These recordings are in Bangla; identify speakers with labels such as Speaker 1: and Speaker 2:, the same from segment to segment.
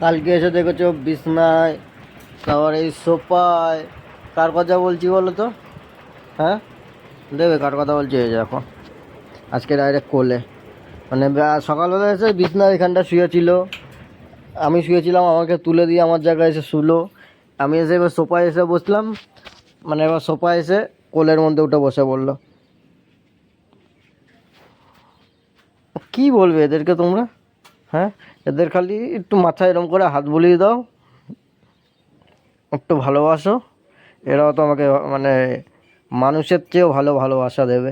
Speaker 1: কালকে এসে দেখেছো বিছনায়, তারপর এই সোফায়। কার কথা বলছি বলো তো? হ্যাঁ, দেবে কার কথা বলছি? এই দেখো, আজকে ডাইরেক্ট কোলে। মানে সকালবেলা এসে বিছনা এখানটা শুয়েছিল, আমি শুয়েছিলাম, আমাকে তুলে দিয়ে আমার জায়গায় এসে শুলো। আমি এসে এবার সোফায় এসে বসলাম, মানে এবার সোফায় এসে কোলের মধ্যে উঠে বসে পড়লো। কি বলবে এদেরকে তোমরা? হ্যাঁ, এদের খালি একটু মাথায় এরম করে হাত বুলিয়ে দাও, একটু ভালোবাসো, এরাও তো আমাকে মানে মানুষের চেয়েও ভালো ভালোবাসা দেবে।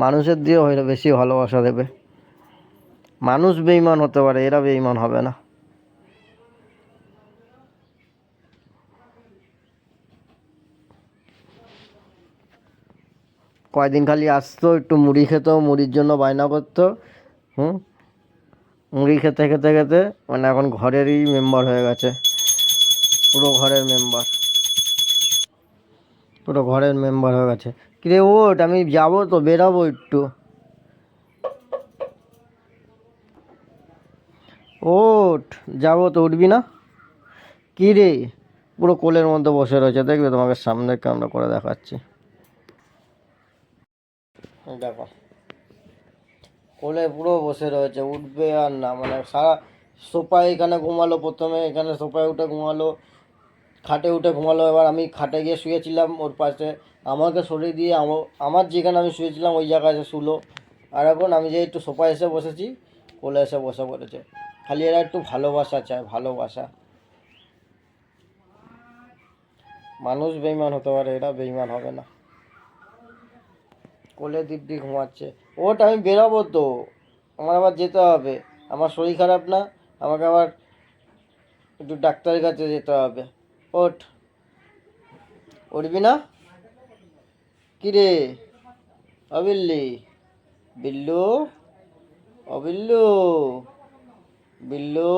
Speaker 1: মানুষের দিয়েও হয়তো বেশি ভালোবাসা দেবে। মানুষ বেঈমান হতে পারে, এরা বেঈমান হবে না। কয়দিন খালি আসতো, একটু মুড়ি খেত, মুড়ির জন্য বায়না করতো। হুম, মুড়ি খেতে খেতে খেতে মানে এখন ঘরেরই মেম্বার হয়ে গেছে, পুরো ঘরের মেম্বার, পুরো ঘরের মেম্বার হয়ে গেছে। কিরে ওঠ, আমি যাবো তো, বেরাবো একটু। ওঠ, যাবো তো, উঠবি না? কি রে, পুরো কোলের মধ্যে বসে রয়েছে, দেখবে তোমাকে সামনে ক্যামেরা করে দেখাচ্ছি। দেখো, কোলে পুরো বসে রয়েছে, উঠবে আর না। মানে সারা সোফায় এখানে ঘুমালো, প্রথমে এখানে সোফায় উঠে ঘুমালো, খাটে উঠে ঘুমালো। এবার আমি খাটে গিয়ে শুয়েছিলাম ওর পাশে, আমাকে সরিয়ে দিয়ে আমার যেখানে আমি শুয়েছিলাম ওই জায়গায় এসে শুলো। আর এখন আমি যে একটু সোফায় এসে বসেছি, কোলে এসে বসে পড়েছে। খালি এরা একটু ভালোবাসা চায়, ভালোবাসা। মানুষ বেইমান হতে পারে, এরা বেইমান হবে না। কোলে দিব্যি ঘুমাচ্ছে। ওটা আমি বেরাবো তো, আমার আবার যেতে হবে। আমার শরীর খারাপ না, আমাকে আবার একটু ডাক্তারের কাছে যেতে হবে। ওঠ, উঠবি না? কিরে অবিল্লি, বিল্লু, অবিল্লু, বিল্লু,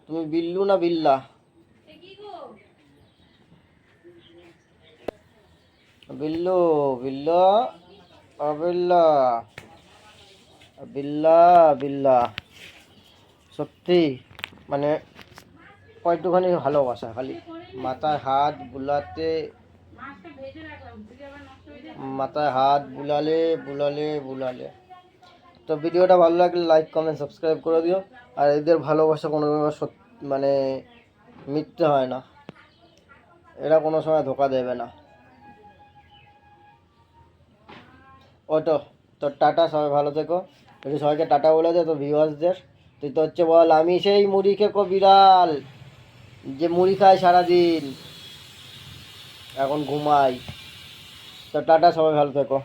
Speaker 1: তুমি বিল্লু না বিল্লা? বিল্লু, বিল্লা, অবিল্লা, বিল্লা, বিল্লা। সত্যি মানে কয়টুখানি ভালোবাসা, খালি মাথায় হাত বুলাতে, মাথায় হাত বুলালে বুলালে বুলালে। তো ভিডিওটা ভালো লাগলে লাইক কমেন্ট সাবস্ক্রাইব করে দিও। আর এদের ভালোবাসা কোনো মানে মিথ্যে হয় না, এরা কোনো সময় ধোকা দেবে না। ওটো, তো টাটা, সবাই ভালো থেকো। একটু সবাইকে টাটা বলে দে তো ভিউয়ার্সদের। তুই তো হচ্ছে বল, আমি সেই মুড়ি খেকো বিড়াল, যে মুড়ি খায় সারাদিন, এখন ঘুমাই। তো টাটা, সবাই ভালো থেকো।